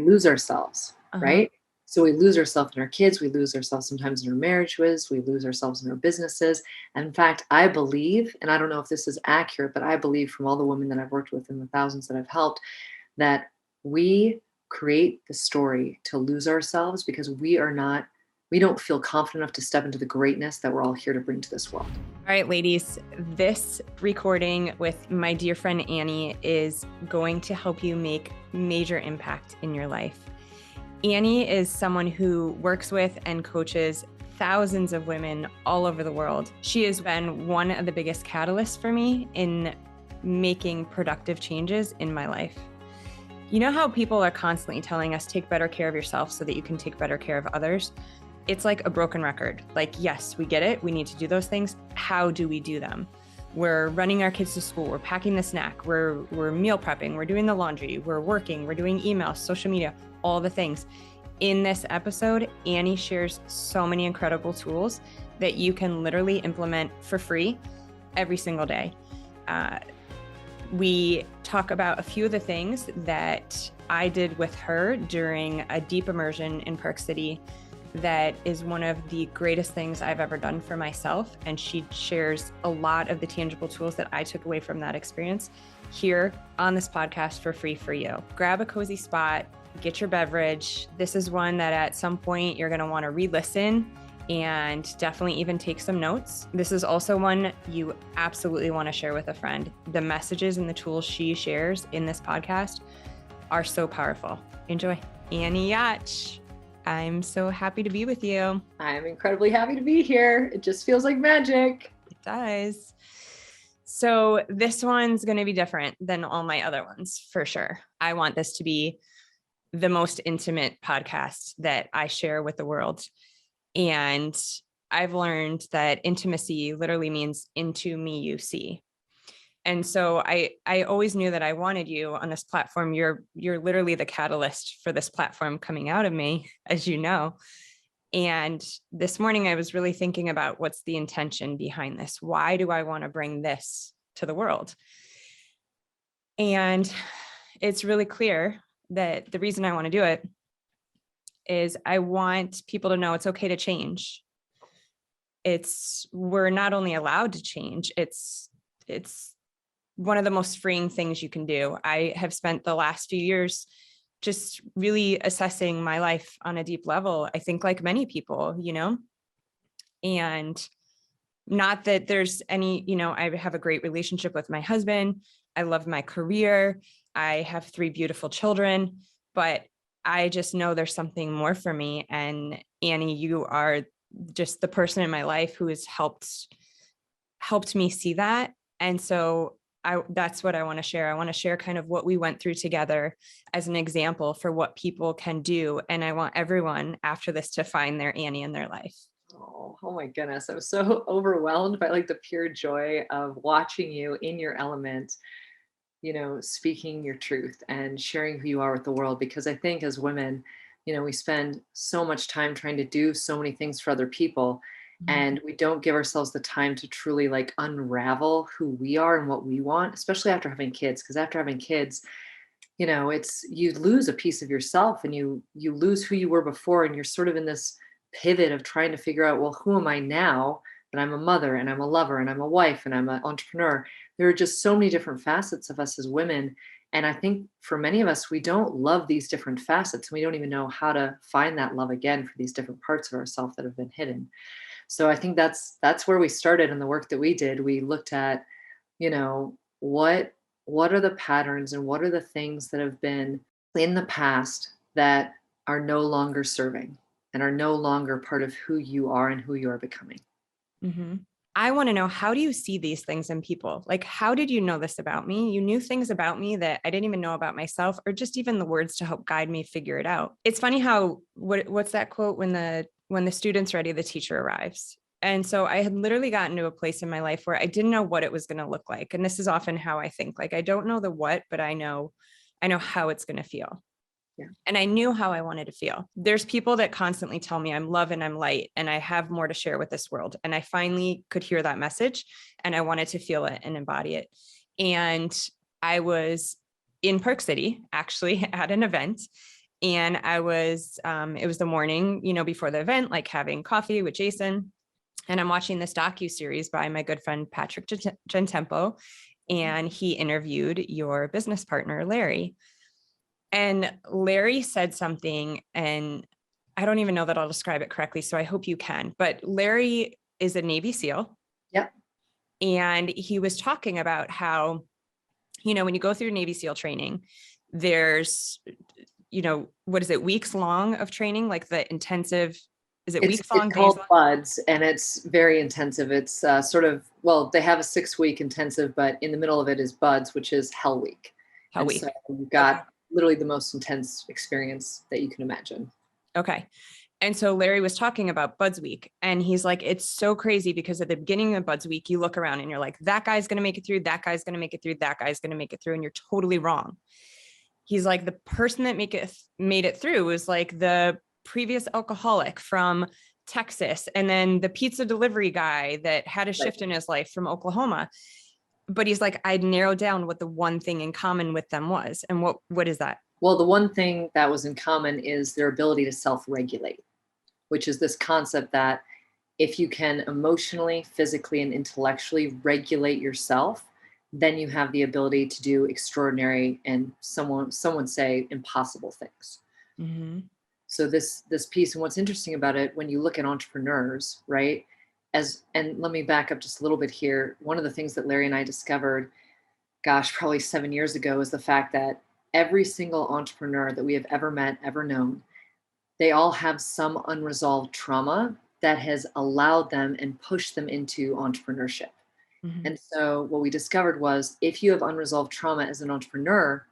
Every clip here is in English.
lose ourselves, Uh-huh. right? So we lose ourselves in our kids, we lose ourselves sometimes in our marriages, we lose ourselves in our businesses. And in fact, I believe, and I don't know if this is accurate, but I believe from all the women that I've worked with and the thousands that I've helped, that we create the story to lose ourselves because we don't feel confident enough to step into the greatness that we're all here to bring to this world. All right, ladies, this recording with my dear friend Annie is going to help you make major impact in your life. Annie is someone who works with and coaches thousands of women all over the world. She has been one of the biggest catalysts for me in making productive changes in my life. You know how people are constantly telling us, take better care of yourself so that you can take better care of others? It's like a broken record. Like, yes, we get it. We need to do those things. How do we do them? We're running our kids to school. We're packing the snack. We're meal prepping. We're doing the laundry. We're working. We're doing emails, social media, all the things. In this episode, Annie shares so many incredible tools that you can literally implement for free every single day. We talk about a few of the things that I did with her during a deep immersion in Park City. That is one of the greatest things I've ever done for myself. And she shares a lot of the tangible tools that I took away from that experience here on this podcast for free for you. Grab a cozy spot, get your beverage. This is one that at some point you're going to want to re-listen and definitely even take some notes. This is also one you absolutely want to share with a friend. The messages and the tools she shares in this podcast are so powerful. Enjoy. Annie Yatch. I'm so happy to be with you. I'm incredibly happy to be here. It just feels like magic. It does. So this one's going to be different than all my other ones, for sure. I want this to be the most intimate podcast that I share with the world. And I've learned that intimacy literally means into me you see. And so I always knew that I wanted you on this platform. You're literally the catalyst for this platform coming out of me, as you know. And this morning I was really thinking about what's the intention behind this? Why do I want to bring this to the world? And it's really clear that the reason I want to do it is I want people to know it's okay to change. We're not only allowed to change, it's one of the most freeing things you can do. I have spent the last few years just really assessing my life on a deep level. I think like many people, and not that there's any, I have a great relationship with my husband. I love my career. I have 3 beautiful children, but I just know there's something more for me. And Annie, you are just the person in my life who has helped me see that. And so that's what I want to share. I want to share kind of what we went through together as an example for what people can do. And I want everyone after this to find their Annie in their life. Oh my goodness. I'm so overwhelmed by like the pure joy of watching you in your element, speaking your truth and sharing who you are with the world. Because I think as women, we spend so much time trying to do so many things for other people. And we don't give ourselves the time to truly like unravel who we are and what we want, especially after having kids. Because after having kids, you lose a piece of yourself and you lose who you were before. And you're sort of in this pivot of trying to figure out, well, who am I now that I'm a mother and I'm a lover and I'm a wife and I'm an entrepreneur? There are just so many different facets of us as women. And I think for many of us, we don't love these different facets. And we don't even know how to find that love again for these different parts of ourselves that have been hidden. So I think that's where we started in the work that we did. We looked at, what are the patterns and what are the things that have been in the past that are no longer serving and are no longer part of who you are and who you are becoming. Mm-hmm. I want to know, how do you see these things in people? Like, how did you know this about me? You knew things about me that I didn't even know about myself, or just even the words to help guide me figure it out. It's funny how, what's that quote? When the student's ready, the teacher arrives. And so I had literally gotten to a place in my life where I didn't know what it was going to look like. And this is often how I think. Like, I don't know the what, but I know how it's going to feel. Yeah. And I knew how I wanted to feel. There's people that constantly tell me I'm love and I'm light and I have more to share with this world. And I finally could hear that message and I wanted to feel it and embody it. And I was in Park City, actually, at an event. And it was the morning, before the event, like having coffee with Jason. And I'm watching this docu-series by my good friend, Patrick Gentempo. And he interviewed your business partner, Larry. And Larry said something, and I don't even know that I'll describe it correctly, so I hope you can. But Larry is a Navy SEAL. Yep. And he was talking about how, when you go through Navy SEAL training, there's, what is it, weeks long of training, like the intensive, is it weeks long, It's days called long? buds, and it's very intensive. It's they have a 6-week intensive, but in the middle of it is buds, which is hell week. Hell And so week. you've Okay. got literally the most intense experience that you can imagine. Okay. And so Larry was talking about Buds Week, and he's like, it's so crazy because at the beginning of Buds Week, you look around and you're like, that guy's going to make it through, that guy's going to make it through, that guy's going to make it through. And you're totally wrong. He's like, the person that made it through was like the previous alcoholic from Texas, and then the pizza delivery guy that had a shift in his life from Oklahoma. But he's like, I'd narrowed down what the one thing in common with them was. And what is that? Well, the one thing that was in common is their ability to self-regulate, which is this concept that if you can emotionally, physically, and intellectually regulate yourself, then you have the ability to do extraordinary and someone say impossible things. Mm-hmm. So this piece, and what's interesting about it, when you look at entrepreneurs, right? And let me back up just a little bit here. One of the things that Larry and I discovered, gosh, probably 7 years ago, is the fact that every single entrepreneur that we have ever met, ever known, they all have some unresolved trauma that has allowed them and pushed them into entrepreneurship. Mm-hmm. And so what we discovered was if you have unresolved trauma as an entrepreneur,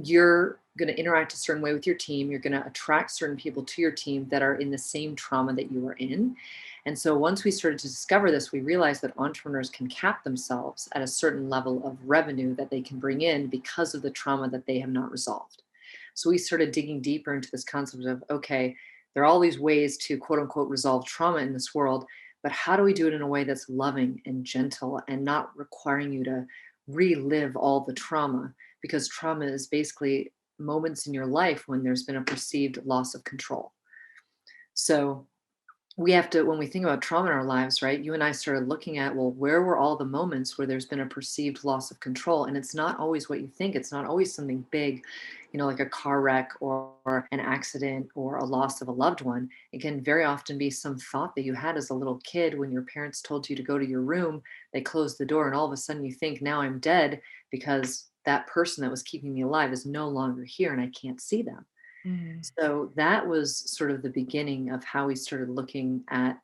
you're going to interact a certain way with your team. You're going to attract certain people to your team that are in the same trauma that you are in. And so once we started to discover this, we realized that entrepreneurs can cap themselves at a certain level of revenue that they can bring in because of the trauma that they have not resolved. So we started digging deeper into this concept of, okay, there are all these ways to quote unquote resolve trauma in this world, but how do we do it in a way that's loving and gentle and not requiring you to relive all the trauma? Because trauma is basically moments in your life when there's been a perceived loss of control. So we have to, when we think about trauma in our lives, right? You and I started looking at, well, where were all the moments where there's been a perceived loss of control? And it's not always what you think. It's not always something big, like a car wreck or an accident or a loss of a loved one. It can very often be some thought that you had as a little kid when your parents told you to go to your room, they closed the door, and all of a sudden you think, now I'm dead because that person that was keeping me alive is no longer here and I can't see them. Mm-hmm. So that was sort of the beginning of how we started looking at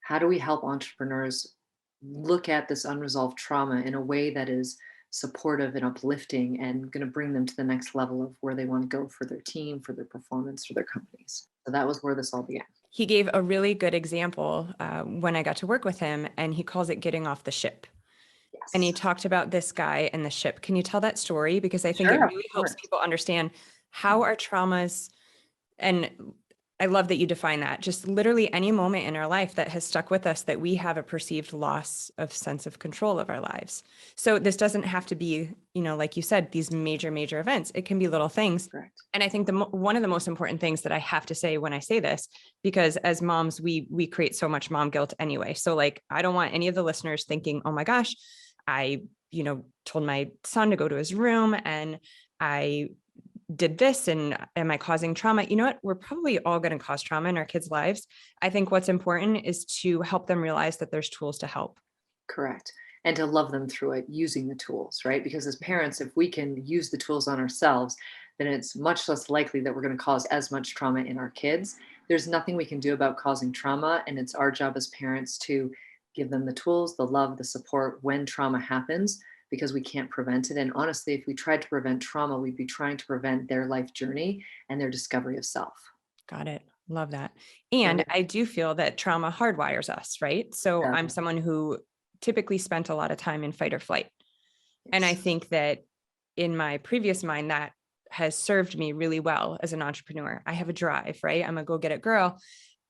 how do we help entrepreneurs look at this unresolved trauma in a way that is supportive and uplifting and going to bring them to the next level of where they want to go for their team, for their performance, for their companies. So that was where this all began. He gave a really good example when I got to work with him, and he calls it getting off the ship. And he Yes. talked about this guy and the ship. Can you tell that story? Because I think it Sure. Of really helps course. people understand how our traumas, and I love that you define that, just literally any moment in our life that has stuck with us that we have a perceived loss of sense of control of our lives. So this doesn't have to be, like you said, these major events. It can be little things. Correct. And I think one of the most important things that I have to say when I say this, because as moms, we create so much mom guilt anyway. So like, I don't want any of the listeners thinking, oh my gosh, I, told my son to go to his room and I did this, and am I causing trauma? You know what? We're probably all going to cause trauma in our kids' lives. I think what's important is to help them realize that there's tools to help. Correct. And to love them through it using the tools, right? Because as parents, if we can use the tools on ourselves, then it's much less likely that we're going to cause as much trauma in our kids. There's nothing we can do about causing trauma. And it's our job as parents to give them the tools, the love, the support when trauma happens, because we can't prevent it. And honestly, if we tried to prevent trauma, we'd be trying to prevent their life journey and their discovery of self. Got it. Love that. And Right. I do feel that trauma hardwires us, right? So Yeah. I'm someone who typically spent a lot of time in fight or flight. And I Yes. think that in my previous mind, that has served me really well as an entrepreneur. I have a drive, right? I'm a go-get-it girl.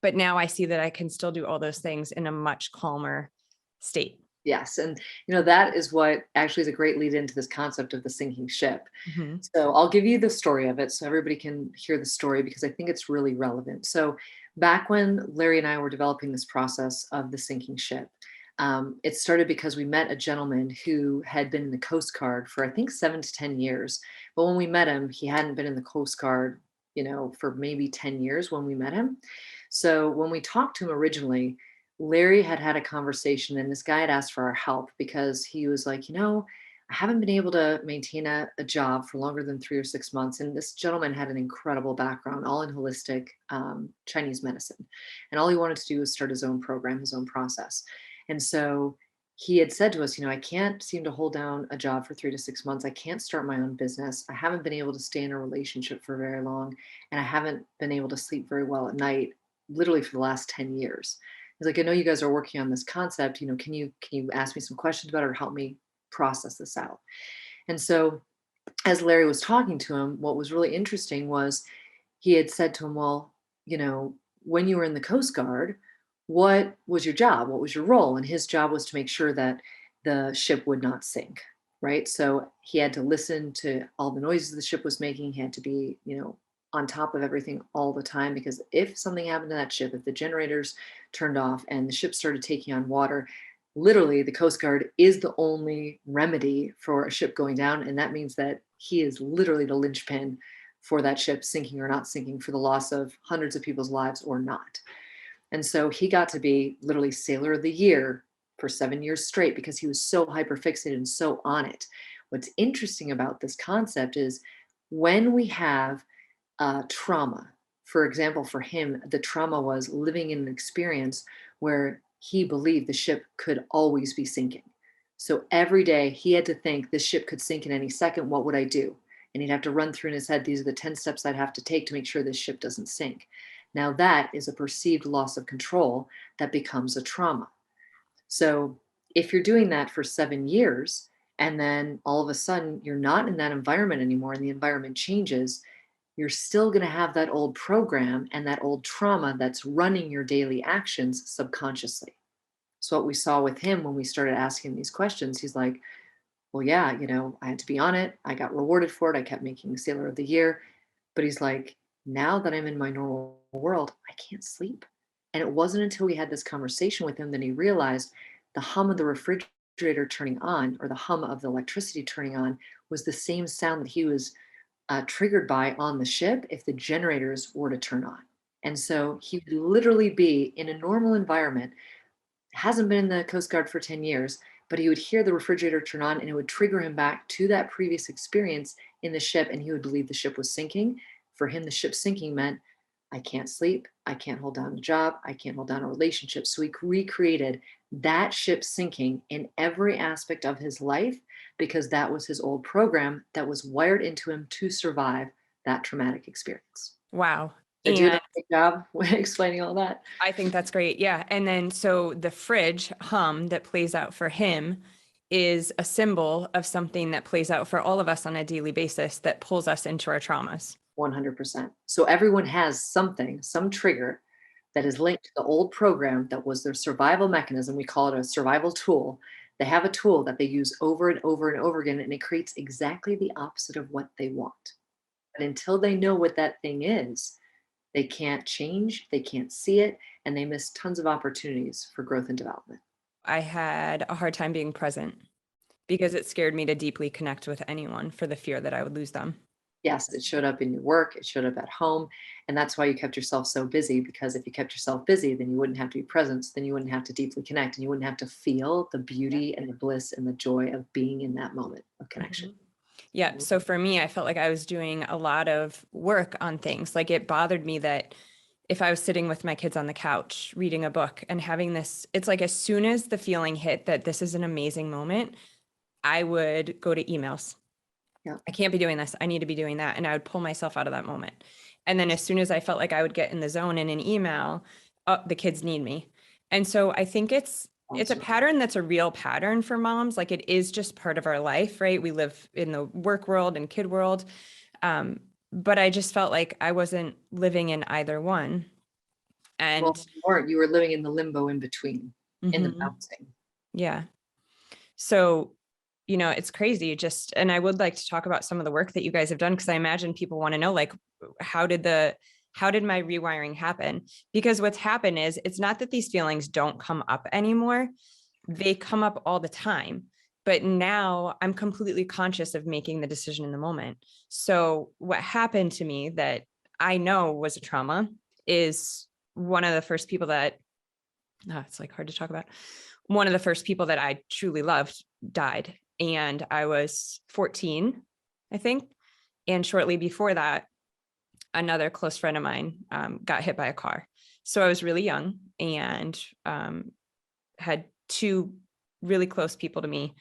But now I see that I can still do all those things in a much calmer state. Yes, and that is what actually is a great lead into this concept of the sinking ship. Mhm. So I'll give you the story of it so everybody can hear the story because I think it's really relevant. So back when Larry and I were developing this process of the sinking ship, it started because we met a gentleman who had been in the Coast Guard for I think 7 to 10 years. But when we met him, he hadn't been in the Coast Guard, for maybe 10 years when we met him. So when we talked to him originally, Larry had had a conversation and this guy had asked for our help because he was like, I haven't been able to maintain a job for longer than 3 or 6 months. And this gentleman had an incredible background, all in holistic Chinese medicine. And all he wanted to do was start his own program, his own process. And so he had said to us, I can't seem to hold down a job for 3 to 6 months. I can't start my own business. I haven't been able to stay in a relationship for very long. And I haven't been able to sleep very well at night, literally for the last 10 years. He's like, I know you guys are working on this concept. Can you ask me some questions about it or help me process this out? And so as Larry was talking to him, what was really interesting was he had said to him, well, you know, when you were in the Coast Guard, what was your job? What was your role? And his job was to make sure that the ship would not sink. Right. So he had to listen to all the noises the ship was making. He had to be, on top of everything all the time because if something happened to that ship, if the generators turned off and the ship started taking on water, literally the Coast Guard is the only remedy for a ship going down. And that means that he is literally the linchpin for that ship sinking or not sinking, for the loss of hundreds of people's lives or not. And so he got to be literally Sailor of the Year for 7 years straight because he was so hyper fixated and so on it. What's interesting about this concept is when we have trauma, for example, for him, the trauma was living in an experience where he believed the ship could always be sinking. So every day he had to think this ship could sink in any second. What would I do? And he'd have to run through in his head, these are the 10 steps I'd have to take to make sure this ship doesn't sink. Now, that is a perceived loss of control that becomes a trauma. So, if you're doing that for 7 years, and then all of a sudden you're not in that environment anymore, and the environment changes, you're still going to have that old program and that old trauma that's running your daily actions subconsciously. So, what we saw with him when we started asking these questions, he's like, well, yeah, I had to be on it. I got rewarded for it. I kept making Sailor of the Year. But he's like, now that I'm in my normal world, I can't sleep. And it wasn't until we had this conversation with him that he realized the hum of the refrigerator turning on or the hum of the electricity turning on was the same sound that he was triggered by on the ship if the generators were to turn on. And so he would literally be in a normal environment, hasn't been in the Coast Guard for 10 years, but he would hear the refrigerator turn on and it would trigger him back to that previous experience in the ship. And he would believe the ship was sinking. For him, the ship sinking meant I can't sleep. I can't hold down a job. I can't hold down a relationship. So he recreated that ship sinking in every aspect of his life because that was his old program that was wired into him to survive that traumatic experience. Wow. Did I do And a great job explaining all that? I think that's great. Yeah. And then so the fridge hum that plays out for him is a symbol of something that plays out for all of us on a daily basis that pulls us into our traumas. 100%. So everyone has something, some trigger that is linked to the old program that was their survival mechanism. We call it a survival tool. They have a tool that they use over and over and over again, and it creates exactly the opposite of what they want. But until they know what that thing is, they can't change, they can't see it, and they miss tons of opportunities for growth and development. I had a hard time being present because it scared me to deeply connect with anyone for the fear that I would lose them. Yes, it showed up in your work, it showed up at home, and that's why you kept yourself so busy, because if you kept yourself busy, then you wouldn't have to be present, so then you wouldn't have to deeply connect, and you wouldn't have to feel the beauty and the bliss and the joy of being in that moment of connection. Mhm. Yeah. So for me, I felt like I was doing a lot of work on things. Like it bothered me that if I was sitting with my kids on the couch reading a book and having this, it's like as soon as the feeling hit that this is an amazing moment, I would go to emails. Yeah. I can't be doing this. I need to be doing that. And I would pull myself out of that moment. And then as soon as I felt like I would get in the zone in an email, oh, the kids need me. And so I think it's a Awesome. pattern that's a real pattern for moms. Like it is just part of our life, right? We live in the work world and kid world. But I just felt like I wasn't living in either one. Well, And you weren't. You were living in the limbo in between, in the mhm, bouncing. yeah. So, it's crazy just, and I would like to talk about some of the work that you guys have done, because I imagine people want to know, like, how did my rewiring happen? Because what's happened is, it's not that these feelings don't come up anymore. They come up all the time. But now I'm completely conscious of making the decision in the moment. So what happened to me that I know was a trauma is one of the first people that, it's like hard to talk about. One of the first people that I truly loved died. And I was 14, I think. And shortly before that, another close friend of mine got hit by a car. So I was really young, and had two really close people to me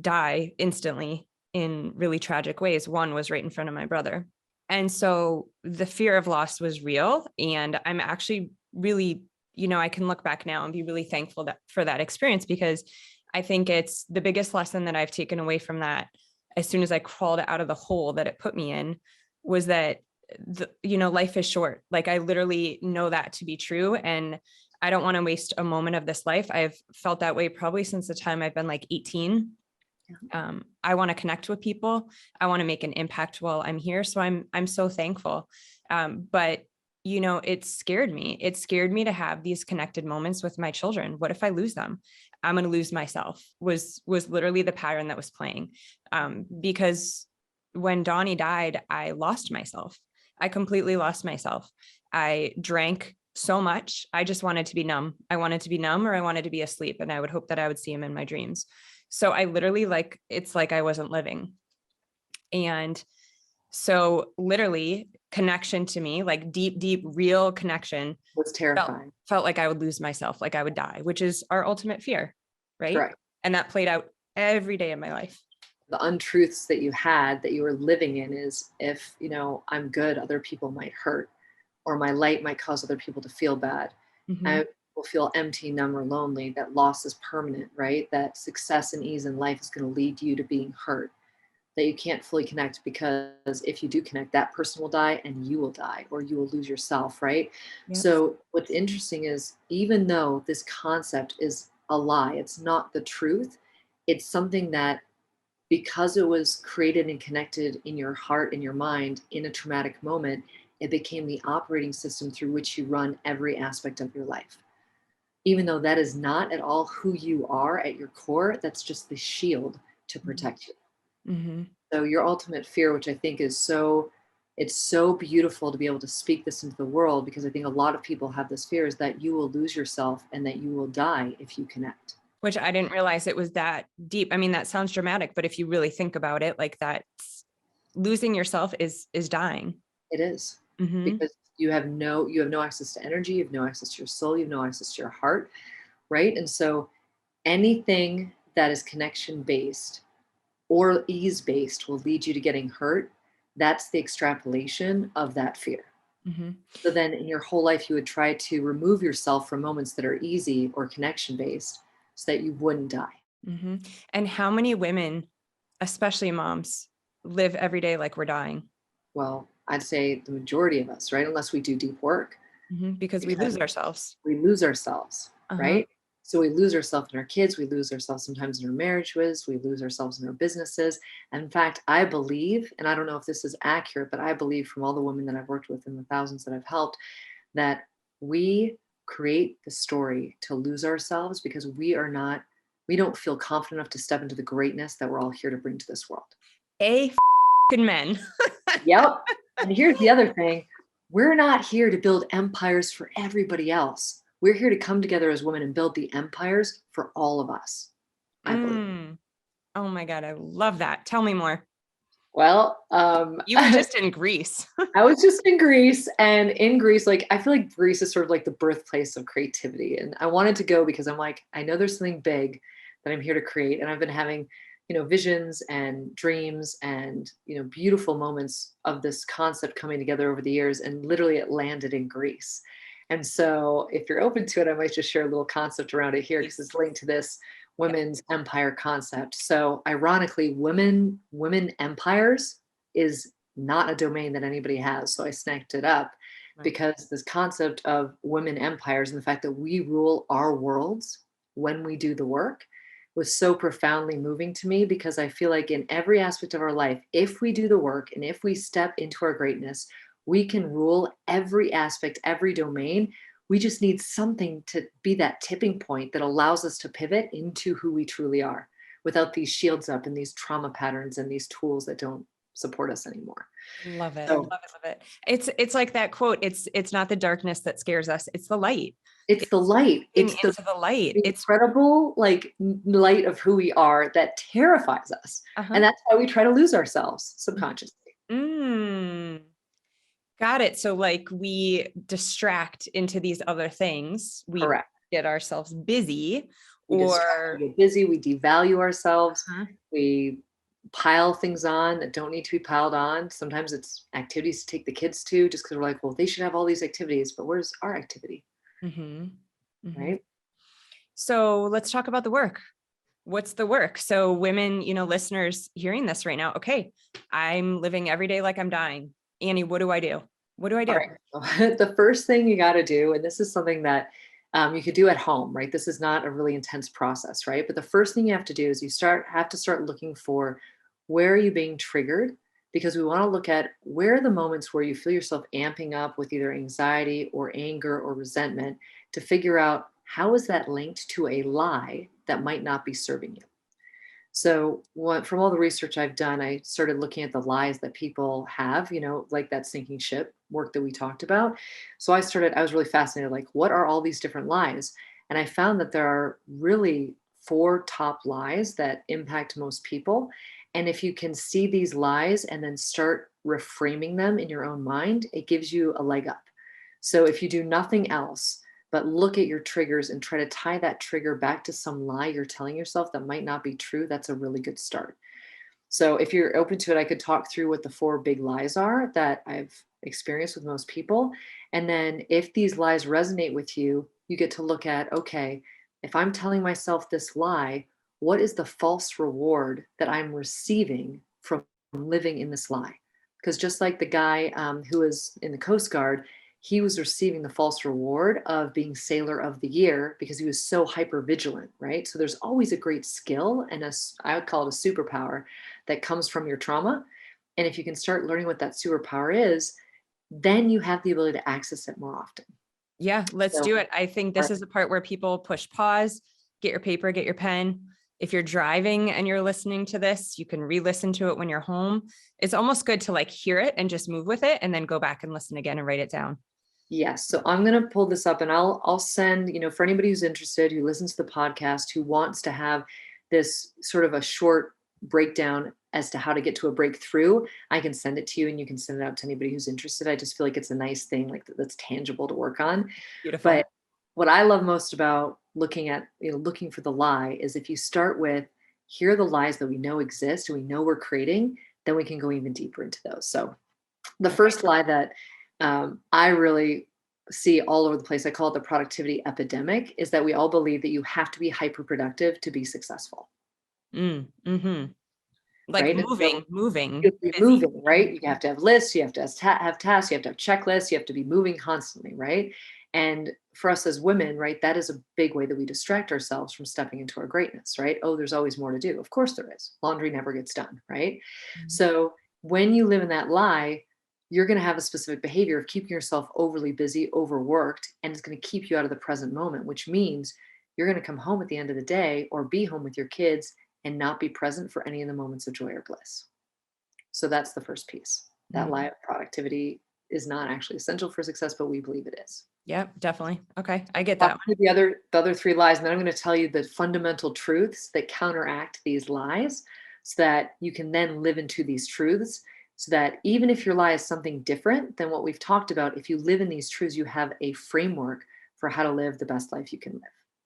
die instantly in really tragic ways. One was right in front of my brother. And so the fear of loss was real. And I'm actually really, I can look back now and be really thankful for that experience, because I think it's the biggest lesson that I've taken away from that, as soon as I crawled out of the hole that it put me in, was that life is short. Like, I literally know that to be true. And I don't want to waste a moment of this life. I've felt that way probably since the time I've been like 18. I want to connect with people. I want to make an impact while I'm here. So I'm so thankful. But it scared me. It scared me to have these connected moments with my children. What if I lose them? I'm going to lose myself, was literally the pattern that was playing. Because when Donnie died, I lost myself. I completely lost myself. I drank so much. I just wanted to be numb. I wanted to be numb, or I wanted to be asleep. And I would hope that I would see him in my dreams. So I literally, it's like I wasn't living. And so literally, connection to me, like deep, real connection, Was terrifying. felt like I would lose myself, like I would die, which is our ultimate fear. Right. Correct. And that played out every day of my life. The untruths that you had, that you were living in, is, if, I'm good, other people might hurt, or my light might cause other people to feel bad. Mm-hmm. I will feel empty, numb, or lonely. That loss is permanent, right? That success and ease in life is going to lead you to being hurt. That you can't fully connect, because if you do connect, that person will die and you will die, or you will lose yourself, right? Yep. So what's interesting is, even though this concept is a lie, it's not the truth. It's something that, because it was created and connected in your heart and your mind in a traumatic moment, it became the operating system through which you run every aspect of your life. Even though that is not at all who you are at your core, that's just the shield to protect you. Mm-hmm. So your ultimate fear, which I think is it's so beautiful to be able to speak this into the world, because I think a lot of people have this fear, is that you will lose yourself and that you will die if you connect. Which I didn't realize it was that deep. I mean, that sounds dramatic, but if you really think about it, like, that, losing yourself is dying. It is. Mm-hmm. Because you have no access to energy, you have no access to your soul, you have no access to your heart, right? And so anything that is connection based or ease based will lead you to getting hurt. That's the extrapolation of that fear. Mm-hmm. So then in your whole life, you would try to remove yourself from moments that are easy or connection based, so that you wouldn't die. Mm-hmm. And how many women, especially moms, live every day like we're dying? Well, I'd say the majority of us, right? Unless we do deep work. Mm-hmm. Because we lose ourselves. We lose ourselves, Uh-huh. right? So we lose ourselves in our kids. We lose ourselves sometimes in our marriages. We lose ourselves in our businesses. And in fact, I believe, and I don't know if this is accurate, but I believe, from all the women that I've worked with and the thousands that I've helped, that we create the story to lose ourselves, because we don't feel confident enough to step into the greatness that we're all here to bring to this world. Men. Yep. And here's the other thing. We're not here to build empires for everybody else. We're here to come together as women and build the empires for all of us, I believe. Oh my God, I love that. Tell me more. Well, you were just in Greece. I was just in Greece, and in Greece, like, I feel like Greece is sort of like the birthplace of creativity. And I wanted to go because I'm like, I know there's something big that I'm here to create. And I've been having, visions and dreams and, beautiful moments of this concept coming together over the years. And literally it landed in Greece. And so if you're open to it, I might just share a little concept around it here, because it's linked to this women's empire concept. So ironically, women empires is not a domain that anybody has. So I snacked it up, because this concept of women empires and the fact that we rule our worlds when we do the work, was so profoundly moving to me, because I feel like in every aspect of our life, if we do the work and if we step into our greatness, we can rule every aspect, every domain. We just need something to be that tipping point that allows us to pivot into who we truly are without these shields up and these trauma patterns and these tools that don't support us anymore. Love it. So Love it. Love it. It's like that quote. It's not the darkness that scares us. It's the light. it's the light. Moving It's the into the light. It's incredible like light of who we are that terrifies us. uh-huh. And that's why we try to lose ourselves subconsciously. Mm, got it. So like we distract into these other things. We Correct. get ourselves busy We distract, or we get busy, we devalue ourselves, uh-huh. we pile things on that don't need to be piled on. Sometimes it's activities to take the kids to, just because we're like, well, they should have all these activities, but where's our activity? Mhm. Mhm. Right? So let's talk about the work. What's the work? So women, listeners hearing this right now, okay, I'm living every day like I'm dying. Annie, what do I do? What do I All do? right. So the first thing you got to do, and this is something that you could do at home, right? This is not a really intense process, right? But the first thing you have to do is have to start looking for, where are you being triggered? Because we want to look at, where are the moments where you feel yourself amping up with either anxiety or anger or resentment, to figure out, how is that linked to a lie that might not be serving you. So from all the research I've done, I started looking at the lies that people have, like that sinking ship work that we talked about. So I was really fascinated, like, what are all these different lies? And I found that there are really four top lies that impact most people. And if you can see these lies and then start reframing them in your own mind, it gives you a leg up. So if you do nothing else, but look at your triggers and try to tie that trigger back to some lie you're telling yourself that might not be true, that's a really good start. So if you're open to it, I could talk through what the four big lies are that I've experienced with most people. And then if these lies resonate with you, you get to look at, okay, if I'm telling myself this lie, what is the false reward that I'm receiving from living in this lie? Because just like the guy who was in the Coast Guard, he was receiving the false reward of being Sailor of the Year because he was so hyper vigilant, right? So there's always a great skill and I would call it a superpower that comes from your trauma. And if you can start learning what that superpower is, then you have the ability to access it more often. Yeah, let's So, do it. I think this right. is the part where people push pause, get your paper, get your pen. If you're driving and you're listening to this, you can re-listen to it when you're home. It's almost good to like hear it and just move with it and then go back and listen again and write it down. Yes. So I'm going to pull this up and I'll send, for anybody who's interested, who listens to the podcast, who wants to have this sort of a short breakdown as to how to get to a breakthrough, I can send it to you and you can send it out to anybody who's interested. I just feel like it's a nice thing, like that's tangible to work on. Beautiful. But what I love most about looking for the lie is, if you start with, here are the lies that we know exist and we know we're creating, then we can go even deeper into those. So the first lie that I really see all over the place, I call it the productivity epidemic, is that we all believe that you have to be hyper productive to be successful, Mm-hmm. Like right? And so moving, you have to be busy. moving, right? You have to have lists, you have to have tasks, you have to have checklists, you have to be moving constantly, right? And for us as women, right, that is a big way that we distract ourselves from stepping into our greatness, right? Oh, there's always more to do. Of course there is. Laundry never gets done, right? So when you live in that lie, you're going to have a specific behavior of keeping yourself overly busy, overworked, and it's going to keep you out of the present moment, which means you're going to come home at the end of the day or be home with your kids and not be present for any of the moments of joy or bliss. So that's the first piece. That Mm. lie of productivity is not actually essential for success, but we believe it is. Yep, definitely. Okay, I get Talk that through the other three lies, and then I'm going to tell you the fundamental truths that counteract these lies, so that you can then live into these truths. So that even if your lie is something different than what we've talked about, if you live in these truths, you have a framework for how to live the best life you can live.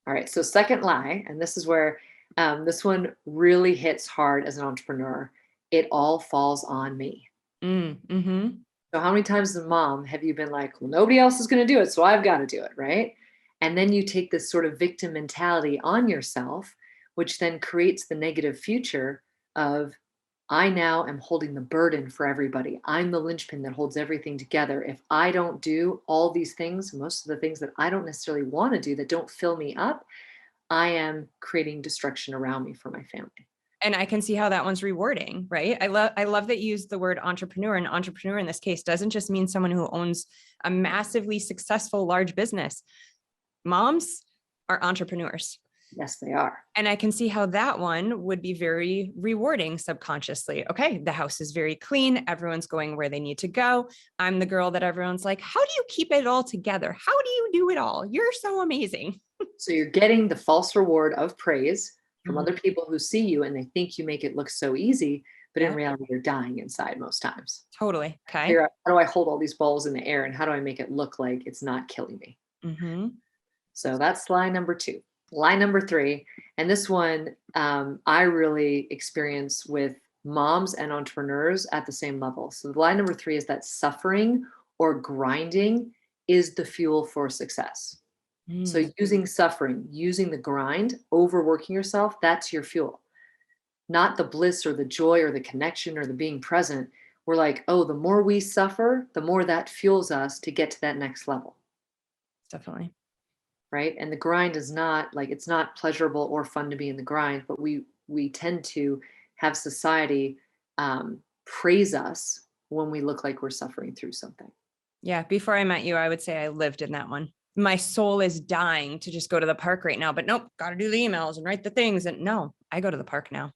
All right. So second lie, and this is where this one really hits hard as an entrepreneur. It all falls on me. one. Mm-hmm. So how many times as a mom have you been like, well, nobody else is going to do it, so I've got to do it, right? And then you take this sort of victim mentality on yourself, which then creates the negative future of, I now am holding the burden for everybody. I'm the linchpin that holds everything together. If I don't do all these things, most of the things that I don't necessarily want to do that don't fill me up, I am creating destruction around me for my family. And I can see how that one's rewarding, right? I love that you use the word entrepreneur, and entrepreneur in this case doesn't just mean someone who owns a massively successful large business. Moms are entrepreneurs. Yes, they are. And I can see how that one would be very rewarding subconsciously. Okay, the house is very clean. Everyone's going where they need to go. I'm the girl that everyone's like, how do you keep it all together? How do you do it all? You're so amazing. So you're getting the false reward of praise from Mhm. other people who see you and they think you make it look so easy, but in Yeah, reality, you're dying inside most times. totally. Okay. Figure out, how do I hold all these balls in the air and how do I make it look like it's not killing me? Mm-hmm. So that's lie number 2. Lie number 3, and this one I really experience with moms and entrepreneurs at the same level. So lie number 3 is that suffering or grinding is the fuel for success. So Mm. using suffering, using the grind, overworking yourself, that's your fuel. Not the bliss or the joy or the connection or the being present. We're like, oh, the more we suffer, the more that fuels us to get to that next level. Definitely. Right? And the grind is not like, it's not pleasurable or fun to be in the grind, but we tend to have society praise us when we look like we're suffering through something. Yeah. Before I met you, I would say I lived in that one. My soul is dying to just go to the park right now, but nope, got to do the emails and write the things. And no, I go to the park now.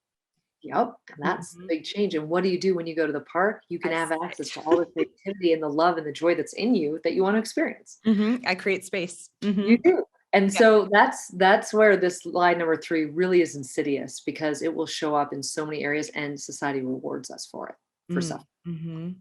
Yep, and that's the Mhm. big change. And what do you do when you go to the park? You can I have access to sit. all the creativity and the love and the joy that's in you that you want to experience. I create space. You do. And Yeah. so that's where this lie number 3 really is insidious because it will show up in so many areas and society rewards us for it, for Mm, suffering. mhm.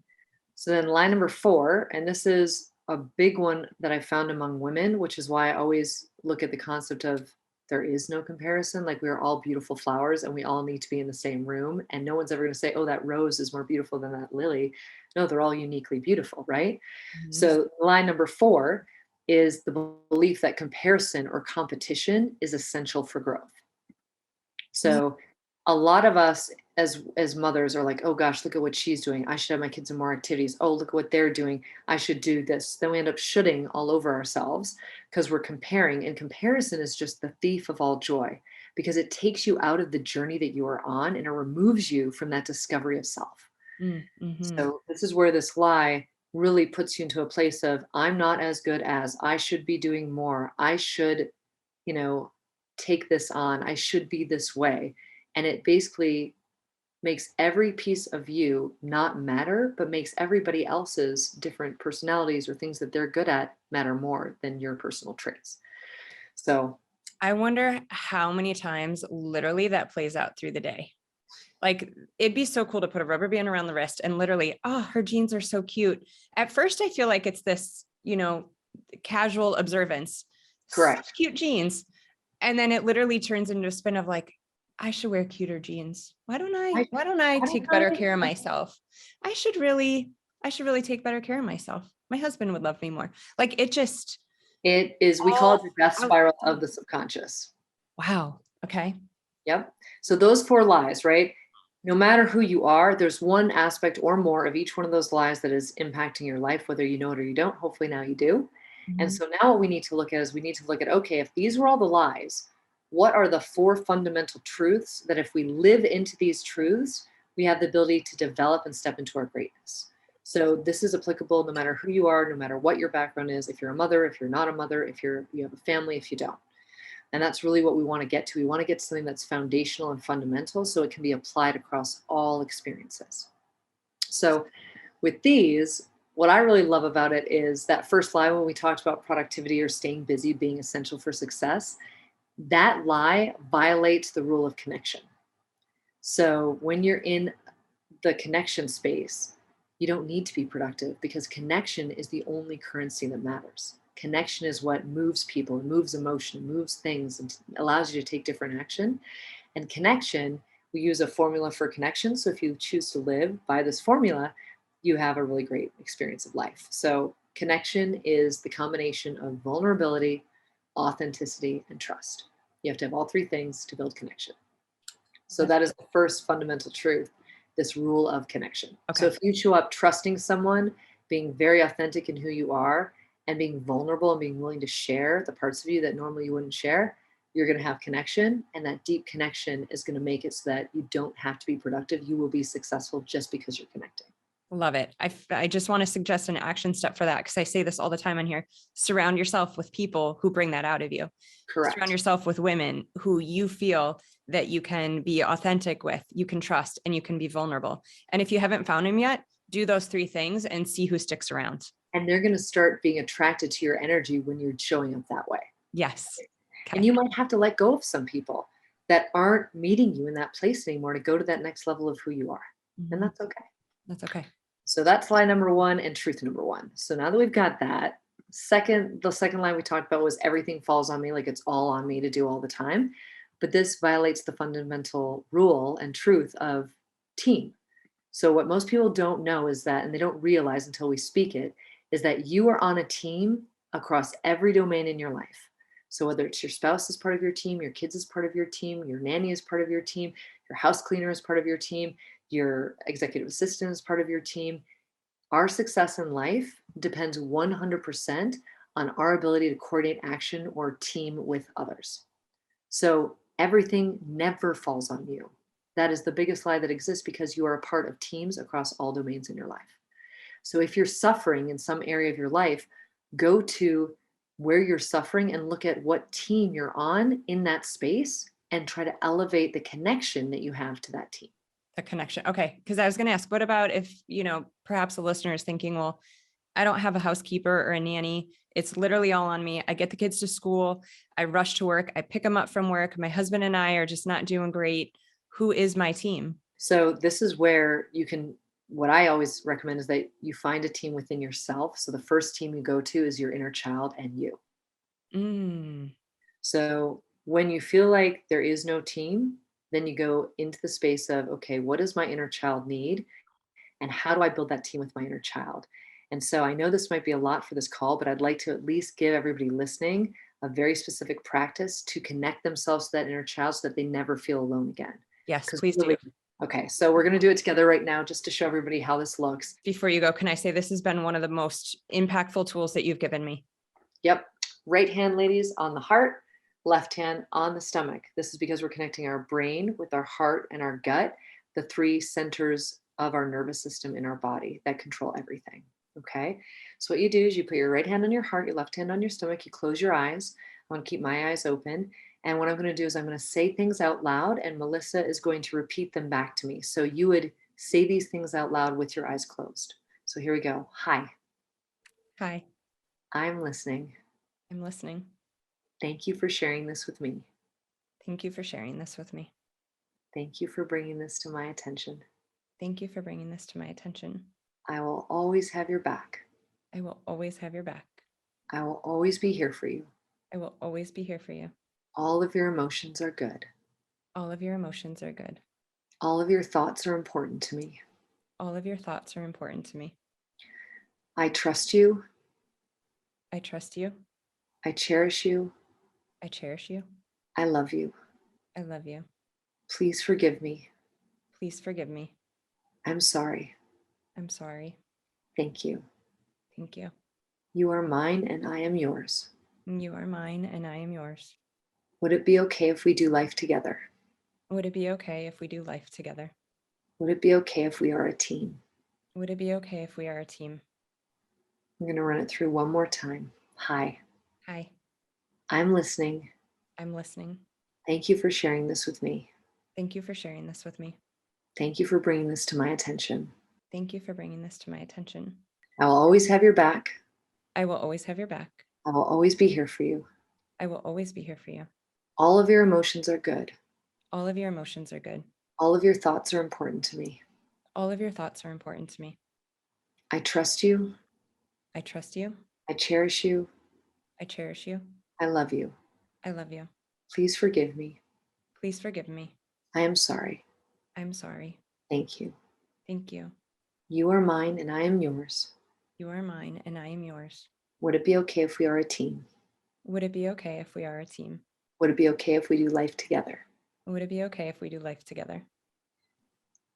So then line number 4, and this is a big one that I found among women, which is why I always look at the concept of there is no comparison. Like we are all beautiful flowers and we all need to be in the same room. And no one's ever going to say, oh, that rose is more beautiful than that lily. No, they're all uniquely beautiful, right? Mhm. So line number 4 is the belief that comparison or competition is essential for growth. Ye So a lot of us as mothers are like, oh gosh, look at what she's doing. I should have my kids in more activities. Oh, look at what they're doing. I should do this. Then we end up shooting all over ourselves because we're comparing. And comparison is just the thief of all joy because it takes you out of the journey that you are on and it removes you from that discovery of self. mhm. So this is where this lie really puts you into a place of I'm not as good as I should be doing more. I should, you know, take this on. I should be this way. And it basically makes every piece of you not matter, but makes everybody else's different personalities or things that they're good at matter more than your personal traits. So, I wonder how many times literally that plays out through the day. Like, it'd be so cool to put a rubber band around the wrist and literally, oh, her jeans are so cute. At first, I feel like it's this, casual observance. Such correct. cute jeans. And then it literally turns into a spin of like, I should wear cuter jeans. Why don't I? I, Why don't I I don't take better know. care of myself? I should really, I should really take better care of myself. My husband would love me more. Like it just It is, we call it all the death out. spiral of the subconscious. Wow. Okay. Yep. So those 4 lies, right? No matter who you are, there's one aspect or more of each one of those lies that is impacting your life, whether you know it or you don't. Hopefully now you do. And Mhm. so now what we need to look at is we need to look at, okay, if these were all the lies, what are the 4 fundamental truths that if we live into these truths, we have the ability to develop and step into our greatness. So this is applicable no matter who you are, no matter what your background is, if you're a mother, if you're not a mother, if you have a family, if you don't. And that's really what we want to get to. We want to get to something that's foundational and fundamental so it can be applied across all experiences. So, with these, what I really love about it is that first lie when we talked about productivity or staying busy being essential for success, that lie violates the rule of connection. So, when you're in the connection space, you don't need to be productive because connection is the only currency that matters. Connection is what moves people, moves emotion, moves things, and allows you to take different action. And connection, we use a formula for connection. So if you choose to live by this formula, you have a really great experience of life. So connection is the combination of vulnerability, authenticity, and trust. You have to have all 3 things to build connection. So Okay. that is the first fundamental truth, this rule of connection. So Okay. if you show up trusting someone, being very authentic in who you are, and being vulnerable and being willing to share the parts of you that normally you wouldn't share, you're going to have connection, and that deep connection is going to make it so that you don't have to be productive. You will be successful just because you're connecting. Love it. I just want to suggest an action step for that, because I say this all the time on here. Surround yourself with people who bring that out of you. Correct. Surround yourself with women who you feel that you can be authentic with, you can trust, and you can be vulnerable. And if you haven't found them yet, do those 3 things and see who sticks around. And they're going to start being attracted to your energy when you're showing up that way. Yes. Okay. And you might have to let go of some people that aren't meeting you in that place anymore to go to that next level of who you are. Mm-hmm. And that's okay. That's okay. So that's lie number 1 and truth number 1. So now that we've got that, the second line we talked about was everything falls on me, like it's all on me to do all the time. But this violates the fundamental rule and truth of team. So what most people don't know is that, and they don't realize until we speak it, is that you are on a team across every domain in your life. So whether it's your spouse is part of your team, your kids is part of your team, your nanny is part of your team, your house cleaner is part of your team, your executive assistant is part of your team. Our success in life depends 100% on our ability to coordinate action or team with others. So everything never falls on you. That is the biggest lie that exists, because you are a part of teams across all domains in your life. So if you're suffering in some area of your life, go to where you're suffering and look at what team you're on in that space and try to elevate the connection that you have to that team. The connection. Okay. Because I was going to ask, what about if, perhaps a listener is thinking, well, I don't have a housekeeper or a nanny. It's literally all on me. I get the kids to school. I rush to work. I pick them up from work. My husband and I are just not doing great. Who is my team? So this is where what I always recommend is that you find a team within yourself. So the first team you go to is your inner child and you. So when you feel like there is no team, then you go into the space of, okay, what does my inner child need? And how do I build that team with my inner child? And so I know this might be a lot for this call, but I'd like to at least give everybody listening a very specific practice to connect themselves to that inner child so that they never feel alone again. Yes, please do. Okay, so we're going to do it together right now just to show everybody how this looks. Before you go, can I say this has been one of the most impactful tools that you've given me? Yep. Right hand, ladies, on the heart, left hand on the stomach. This is because we're connecting our brain with our heart and our gut, the 3 centers of our nervous system in our body that control everything. Okay. So what you do is you put your right hand on your heart, your left hand on your stomach, you close your eyes. I want to keep my eyes open. And what I'm going to do is I'm going to say things out loud, and Melissa is going to repeat them back to me. So you would say these things out loud with your eyes closed. So here we go. Hi. Hi. I'm listening. I'm listening. Thank you for sharing this with me. Thank you for sharing this with me. Thank you for bringing this to my attention. Thank you for bringing this to my attention. I will always have your back. I will always have your back. I will always be here for you. I will always be here for you. All of your emotions are good. All of your emotions are good. All of your thoughts are important to me. All of your thoughts are important to me. I trust you. I trust you. I cherish you. I cherish you. I love you. I love you. Please forgive me. Please forgive me. I'm sorry. I'm sorry. Thank you. Thank you. You are mine and I am yours. You are mine and I am yours. Would it be okay if we do life together? Would it be okay if we do life together? Would it be okay if we are a team? Would it be okay if we are a team? I'm going to run it through one more time. Hi. Hi. I'm listening. I'm listening. Thank you for sharing this with me. Thank you for sharing this with me. Thank you for bringing this to my attention. Thank you for bringing this to my attention. I will always have your back. I will always have your back. I will always be here for you. I will always be here for you. All of your emotions are good. All of your emotions are good. All of your thoughts are important to me. All of your thoughts are important to me. I trust you. I trust you. I cherish you. I cherish you. I love you. I love you. Please forgive me. Please forgive me. I am sorry. I'm sorry. Thank you. Thank you. You are mine and I am yours. You are mine and I am yours. Would it be okay if we are a team? Would it be okay if we are a team? Would it be okay if we do life together? Would it be okay if we do life together?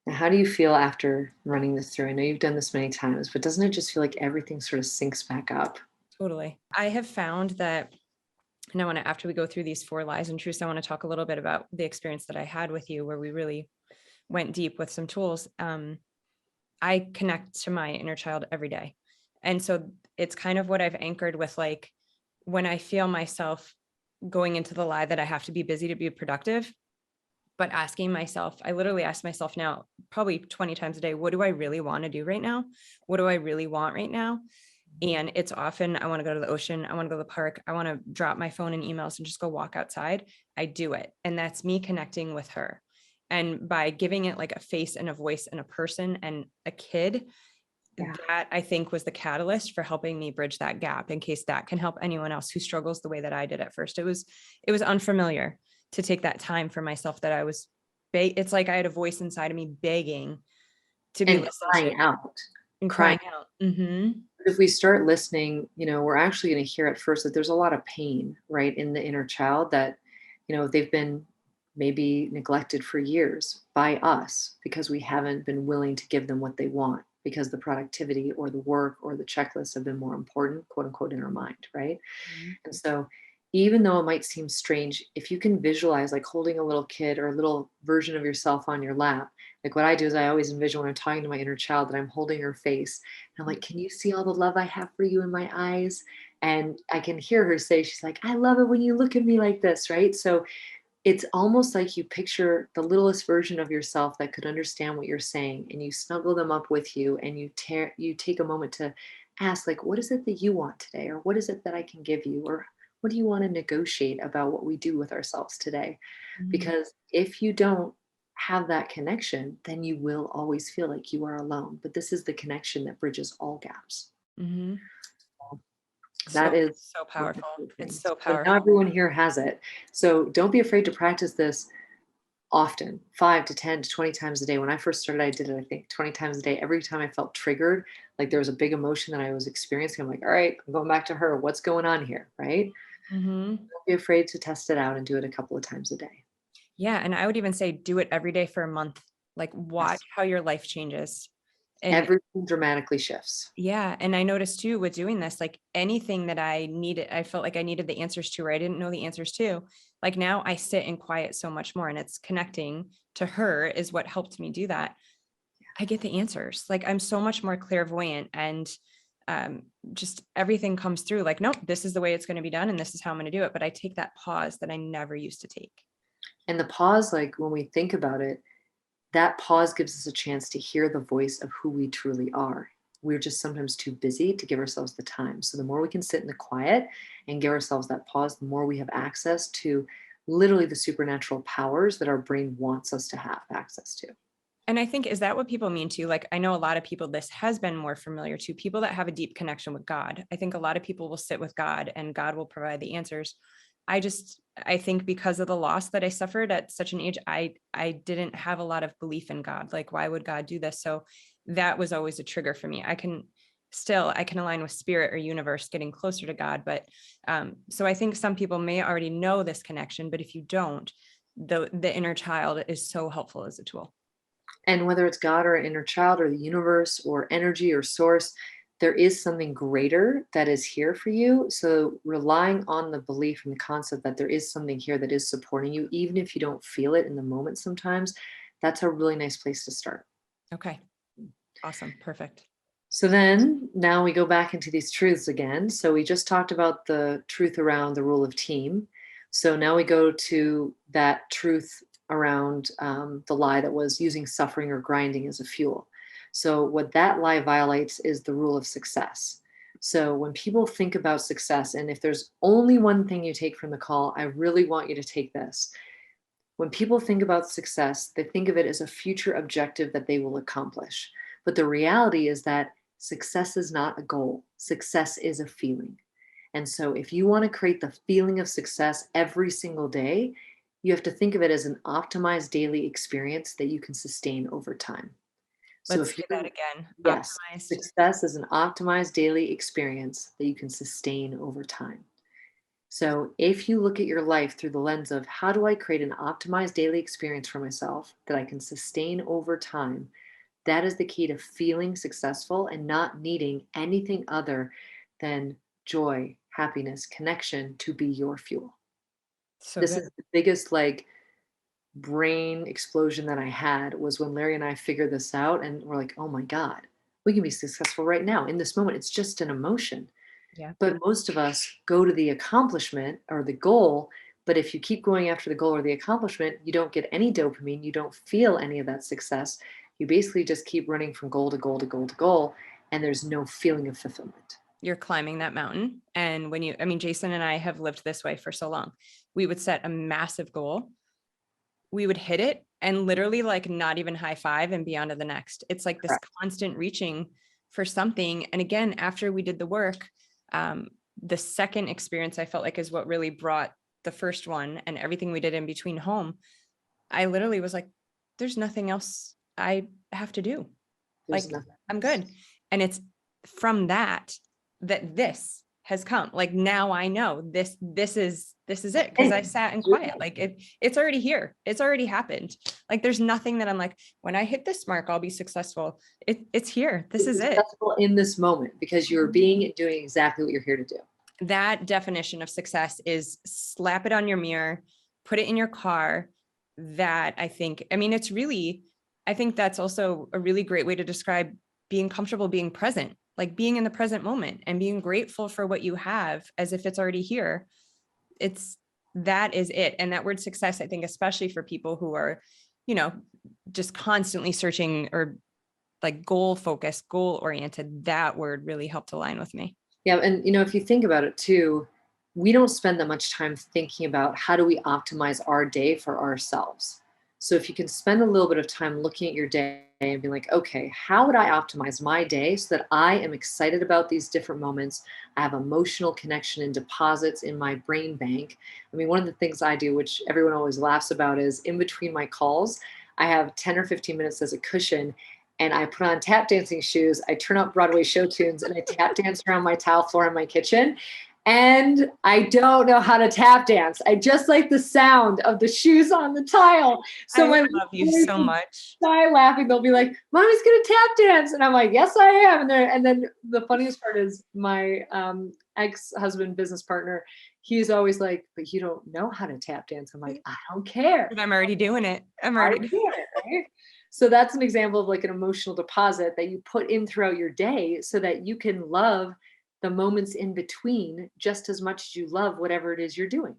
Now, how do you feel after running this through? I know you've done this many times, but doesn't it just feel like everything sort of sinks back up? Totally. I have found that And I want to, after we go through these 4 lies and truths, I want to talk a little bit about the experience that I had with you, where we really went deep with some tools. I connect to my inner child every day. And so it's kind of what I've anchored with, like, when I feel myself going into the lie that I have to be busy to be productive, but asking myself, I literally ask myself now probably 20 times a day, what do I really want to do right now? What do I really want right now? And it's often, I want to go to the ocean. I want to go to the park. I want to drop my phone and emails and just go walk outside. I do it. And that's me connecting with her. And by giving it like a face and a voice and a person and a kid, Yeah. that I think was the catalyst for helping me bridge that gap, in case that can help anyone else who struggles the way that I did at first. It was unfamiliar to take that time for myself, that I was, it's like I had a voice inside of me begging to be And listened to crying out, and crying. crying out. Mm-hmm. If we start listening, we're actually going to hear at first that there's a lot of pain, right, in the inner child that, they've been maybe neglected for years by us because we haven't been willing to give them what they want because the productivity or the work or the checklist have been more important, quote unquote, in our mind, right? And so, even though it might seem strange, if you can visualize like holding a little kid or a little version of yourself on your lap, like what I do is I always envision when I'm talking to my inner child that I'm holding her face. And I'm like, can you see all the love I have for you in my eyes? And I can hear her say, she's like, I love it when you look at me like this, right? So it's almost like you picture the littlest version of yourself that could understand what you're saying, and you snuggle them up with you, and you take a moment to ask, like, what is it that you want today, or what is it that I can give you, or what do you want to negotiate about what we do with ourselves today? Mm-hmm. Because if you don't have that connection, then you will always feel like you are alone. But this is the connection that bridges all gaps. Mm-hmm. That So, is so one of powerful. the It's things. so So now powerful. everyone here has it. So don't be afraid to practice this often, 5 to 10 to 20 times a day. When I first started, I did it, I think, 20 times a day. Every time I felt triggered, like there was a big emotion that I was experiencing, I'm like, all right, I'm going back to her. What's going on here? Right? Mm-hmm. Don't be afraid to test it out and do it a couple of times a day. Yeah. And I would even say do it every day for a month. Like, watch Yes. how your life changes. And Everything dramatically shifts. yeah, and I noticed too with doing this, like anything that I needed, I felt like I needed the answers to, or I didn't know the answers to. Like now I sit in quiet so much more, and it's connecting to her is what helped me do that. I get the answers. Like I'm so much more clairvoyant, and um, just everything comes through. Like, nope, this is the way it's going to be done, and this is how I'm going to do it. But I take that pause that I never used to take. And the pause, like when we think about it, that pause gives us a chance to hear the voice of who we truly are. We're just sometimes too busy to give ourselves the time. So the more we can sit in the quiet and give ourselves that pause, the more we have access to literally the supernatural powers that our brain wants us to have access to. And I think, is that what people mean too? Like, I know a lot of people, this has been more familiar to people that have a deep connection with God. I think a lot of people will sit with God and God will provide the answers. I think because of the loss that I suffered at such an age, I didn't have a lot of belief in God. Like, why would God do this? So that was always a trigger for me. I can align with spirit or universe getting closer to God. But so I think some people may already know this connection, but if you don't, the inner child is so helpful as a tool. And whether it's God or inner child or the universe or energy or source, there is something greater that is here for you. So relying on the belief and the concept that there is something here that is supporting you, even if you don't feel it in the moment sometimes, that's a really nice place to start. Okay. Awesome. Perfect. So then now we go back into these truths again. So we just talked about the truth around the rule of team. So now we go to that truth around the lie that was using suffering or grinding as a fuel. So what that lie violates is the rule of success. So when people think about success, and if there's only one thing you take from the call, I really want you to take this. When people think about success, they think of it as a future objective that they will accomplish. But the reality is that success is not a goal, success is a feeling. And so, if you want to create the feeling of success every single day, you have to think of it as an optimized daily experience that you can sustain over time. So, Let's if say that you, again. yes, Optimized. success is an optimized daily experience that you can sustain over time. So, if you look at your life through the lens of how do I create an optimized daily experience for myself that I can sustain over time, that is the key to feeling successful and not needing anything other than joy happiness, connection to be your fuel. So This good. is the biggest like brain explosion that I had was when Larry and I figured this out and we're like, oh my God, we can be successful right now in this moment. It's just an emotion. Yeah. But most of us go to the accomplishment or the goal. But if you keep going after the goal or the accomplishment, you don't get any dopamine. You don't feel any of that success. You basically just keep running from goal to goal to goal to goal. And there's no feeling of fulfillment. You're climbing that mountain. And when I mean, Jason and I have lived this way for so long. We would set a massive goal. We would hit it and literally like not even high five and be on to the next. It's like this Correct. constant reaching for something. And again, after we did the work, um, the second experience I felt like is what really brought the first one and everything we did in between home. I literally was like, there's nothing else I have to do. There's Like, nothing I'm else. good. And it's from that this has come. Like now I know this is it. Cause I sat in quiet. Like it's already here. It's already happened. Like there's nothing that I'm like, when I hit this mark, I'll be successful. It's here. This is it. Successful in this moment because you're being and doing exactly what you're here to do. That definition of success is slap it on your mirror, put it in your car. That I mean, it's really, I think that's also a really great way to describe being comfortable, being present, like being in the present moment and being grateful for what you have as if it's already here. That is it. And that word success, I think, especially for people who are, just constantly searching or like goal focused, goal oriented, that word really helped align with me. Yeah, and if you think about it too, we don't spend that much time thinking about how do we optimize our day for ourselves. So if you can spend a little bit of time looking at your day and be like, okay, how would I optimize my day so that I am excited about these different moments? I have emotional connection and deposits in my brain bank. I mean, one of the things I do, which everyone always laughs about, is in between my calls, I have 10 or 15 minutes as a cushion and I put on tap dancing shoes. I turn up Broadway show tunes and I tap dance around my tile floor in my kitchen. And I don't know how to tap dance. I just like the sound of the shoes on the tile. So I my love you so much. die laughing. They'll be like, "Mommy's gonna tap dance," and I'm like, "Yes, I am." And then the funniest part is my ex-husband, business partner. He's always like, "But you don't know how to tap dance." I'm like, "I don't care. I'm already doing it. I'm I'm already doing it." Right? So that's an example of like an emotional deposit that you put in throughout your day so that you can love the moments in between just as much as you love whatever it is you're doing.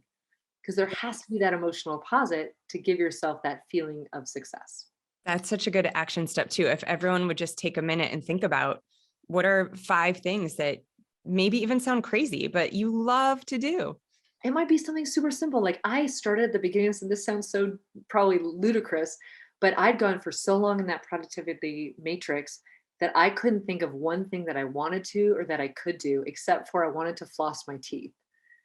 Because there has to be that emotional deposit to give yourself that feeling of success. That's such a good action step too. If everyone would just take a minute and think about what are 5 things that maybe even sound crazy, but you love to do. It might be something super simple. Like I started at the beginning, and this sounds so probably ludicrous, but I'd gone for so long in that productivity matrix that I couldn't think of one thing that I wanted to or that I could do, except for I wanted to floss my teeth.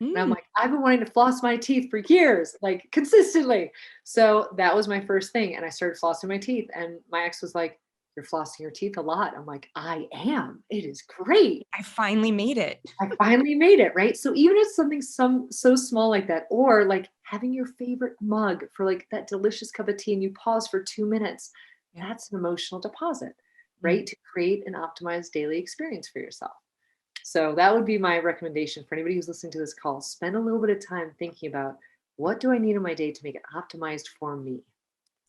And I'm Mm. like, I've been wanting to floss my teeth for years, like consistently. So that was my first thing. And I started flossing my teeth. And my ex was like, "You're flossing your teeth a lot." I'm like, "I am. It is great. I finally made it. I finally made it." Right. So even if something so small like that, or like having your favorite mug for like that delicious cup of tea and you pause for 2 minutes, Yeah. that's an emotional deposit, Mm. right? To create an optimized daily experience for yourself. So that would be my recommendation for anybody who's listening to this call. Spend a little bit of time thinking about what do I need in my day to make it optimized for me?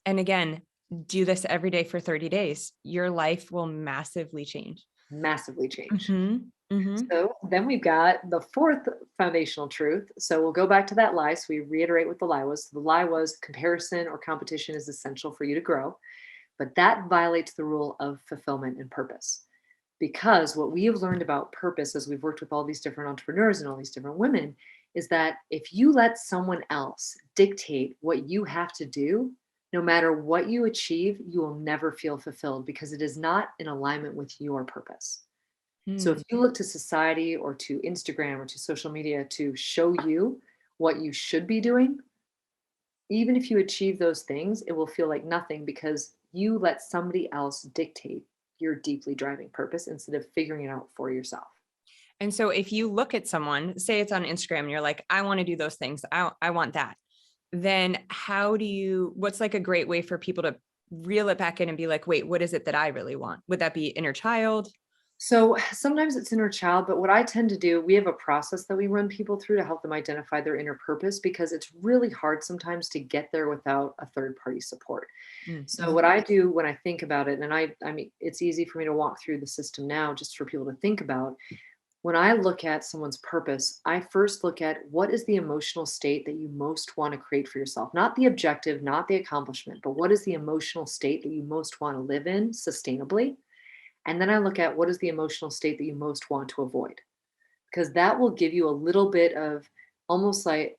And again, do this every day for 30 days. Your life will massively change. Massively change. Mhm. Mhm. So then we've got the fourth foundational truth. So we'll go back to that lie. So we reiterate what the lie was. The lie was comparison or competition is essential for you to grow, but that violates the rule of fulfillment and purpose. Because what we have learned about purpose as we've worked with all these different entrepreneurs and all these different women is that if you let someone else dictate what you have to do, no matter what you achieve, you will never feel fulfilled because it is not in alignment with your purpose. So if Mm. you look to society or to Instagram or to social media to show you what you should be doing, even if you achieve those things, it will feel like nothing because you let somebody else dictate your deeply driving purpose instead of figuring it out for yourself. And so if you look at someone, say it's on Instagram, and you're like, I want to do those things. I want that. Then what's like a great way for people to reel it back in and be like, wait, what is it that I really want? Would that be inner child? So sometimes it's inner child, but what I tend to do, we have a process that we run people through to help them identify their inner purpose because it's really hard sometimes to get there without a third party support. So Mm-hmm. what I do when I think about it, and I mean, it's easy for me to walk through the system now just for people to think about. When I look at someone's purpose, I first look at what is the emotional state that you most want to create for yourself, not the objective, not the accomplishment, but what is the emotional state that you most want to live in sustainably? And then I look at what is the emotional state that you most want to avoid, because that will give you a little bit of almost like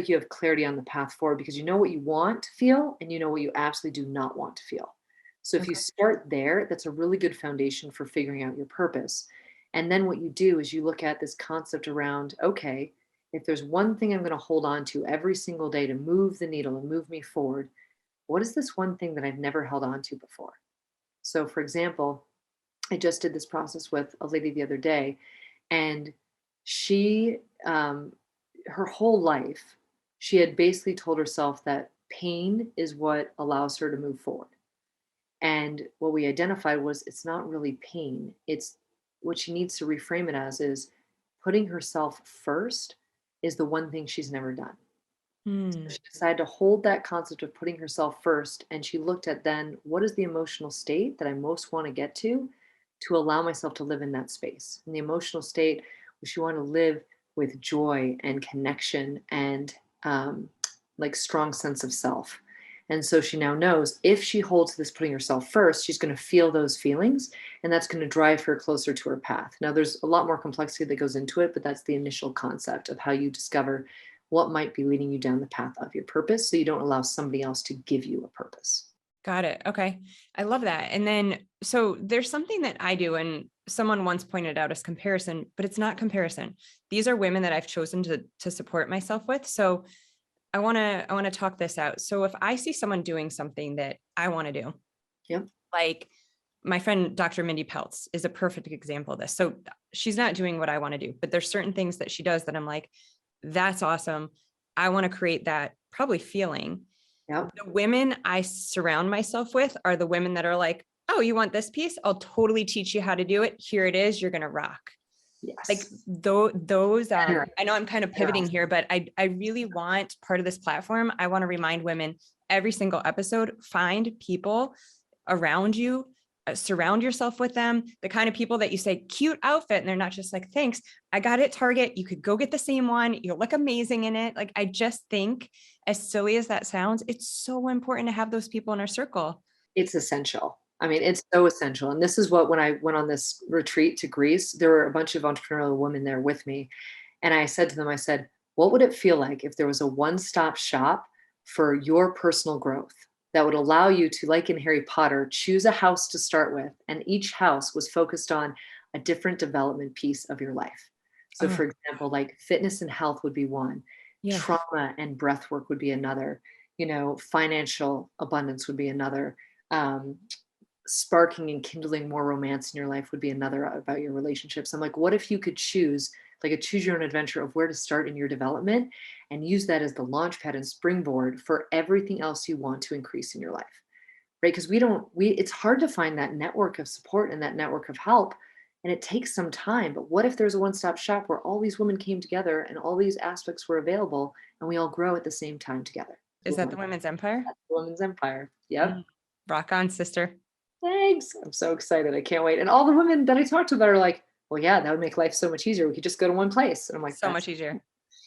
you have clarity on the path forward because you know what you want to feel and you know what you absolutely do not want to feel. So if you Okay. start there, that's a really good foundation for figuring out your purpose. And then what you do is you look at this concept around, okay, if there's one thing I'm going to hold on to every single day to move the needle and move me forward, what is this one thing that I've never held on to before? So, for example, I just did this process with a lady the other day, and she, her whole life, she had basically told herself that pain is what allows her to move forward. And what we identified was it's not really pain. It's what she needs to reframe it as is putting herself first is the one thing she's never done. So Hmm. she decided to hold that concept of putting herself first. And she looked at then what is the emotional state that I most want to get to allow myself to live in that space. And the emotional state was she wanted to live with joy and connection and like strong sense of self. And so she now knows if she holds this putting herself first, she's going to feel those feelings and that's going to drive her closer to her path. Now, there's a lot more complexity that goes into it, but that's the initial concept of how you discover what might be leading you down the path of your purpose so you don't allow somebody else to give you a purpose. Got it. Okay. I love that. And then, so there's something that I do, and someone once pointed out as comparison, but it's not comparison. These are women that I've chosen to support myself with. So I want to talk this out. So if I see someone doing something that I want to do, Yep. like my friend Dr. Mindy Peltz is a perfect example of this. So she's not doing what I want to do, but there's certain things that she does that I'm like, that's awesome. I want to create that probably feeling. Yep. The women I surround myself with are the women that are like, oh, you want this piece? I'll totally teach you how to do it. Here it is. You're going to rock. Like Yes. those, Gener- I know I'm kind of pivoting Generosity. here, but I really want part of this platform. I want to remind women every single episode, find people around you, surround yourself with them, the kind of people that you say cute outfit and they're not just like, thanks, I got it at Target, you could go get the same one, you'll look amazing in it. Like, I just think, as silly as that sounds, it's so important to have those people in our circle. It's essential. I mean, it's so essential. And this is what, when I went on this retreat to Greece, there were a bunch of entrepreneurial women there with me. And I said to them, I said, what would it feel like if there was a one stop shop for your personal growth that would allow you to, like in Harry Potter, choose a house to start with? And each house was focused on a different development piece of your life. So, Oh, for example, like fitness and health would be one, yeah. trauma and breath work would be another, financial abundance would be another. Um, Sparking and kindling more romance in your life would be another about your relationships. I'm like, what if you could choose, like a choose your own adventure of where to start in your development and use that as the launch pad and springboard for everything else you want to increase in your life? Right? Because it's hard to find that network of support and that network of help. And it takes some time. But what if there's a one stop shop where all these women came together and all these aspects were available and we all grow at the same time together? Is that the Women's Empire? That's the Women's Empire. Yep. Mm. Rock on, sister. Thanks. I'm so excited. I can't wait. And all the women that I talked to that are like, well, yeah, that would make life so much easier. We could just go to one place. And I'm like, So much easier.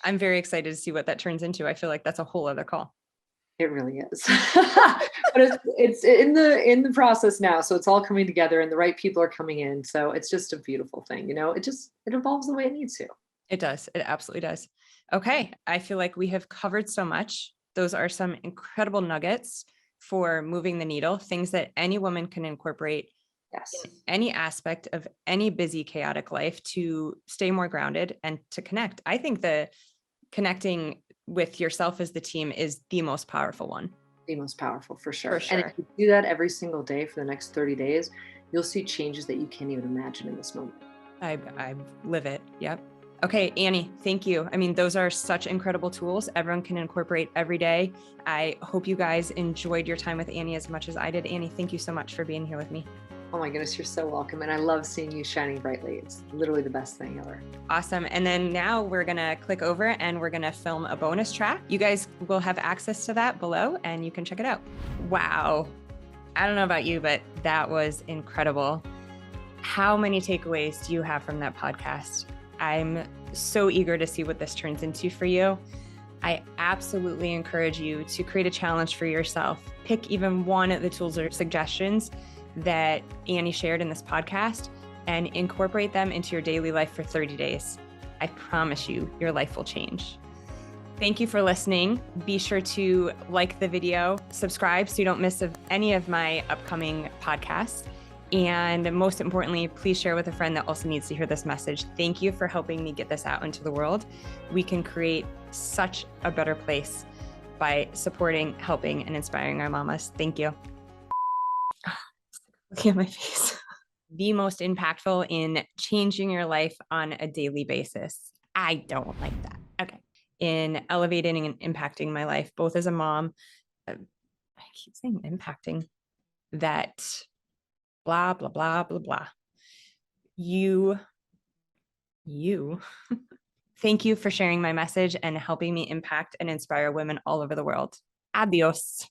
I'm very excited to see what that turns into. I feel like that's a whole other call. it really is. But it's in the process now. So it's all coming together and the right people are coming in. So it's just a beautiful thing. It evolves the way it needs to. It does. It absolutely does. Okay. I feel like we have covered so much. Those are some incredible nuggets for moving the needle, things that any woman can incorporate Yes. in any aspect of any busy, chaotic life to stay more grounded and to connect. I think the connecting with yourself as the team is the most powerful one. The most powerful for sure. For And if sure. you do that every single day for the next 30 days, you'll see changes that you can't even imagine in this moment. I live it. Yep. Okay, Annie, thank you. I mean, those are such incredible tools everyone can incorporate every day. I hope you guys enjoyed your time with Annie as much as I did. Annie, thank you so much for being here with me. Oh my goodness, you're so welcome. And I love seeing you shining brightly. It's literally the best thing ever. Awesome. And then now we're going to click over and we're going to film a bonus track. You guys will have access to that below and you can check it out. Wow. I don't know about you, but that was incredible. How many takeaways do you have from that podcast? I'm so eager to see what this turns into for you. I absolutely encourage you to create a challenge for yourself. Pick even one of the tools or suggestions that Annie shared in this podcast and incorporate them into your daily life for 30 days. I promise you, your life will change. Thank you for listening. Be sure to like the video, subscribe so you don't miss any of my upcoming podcasts. And most importantly, please share with a friend that also needs to hear this message. Thank you for helping me get this out into the world. We can create such a better place by supporting, helping, and inspiring our mamas. Thank you. Look at my face. The most impactful in changing your life on a daily basis. I don't like that. Okay. In elevating and impacting my life, both as a mom, I keep saying impacting, that blah, blah, blah, blah, blah. You, thank you for sharing my message and helping me impact and inspire women all over the world. Adios.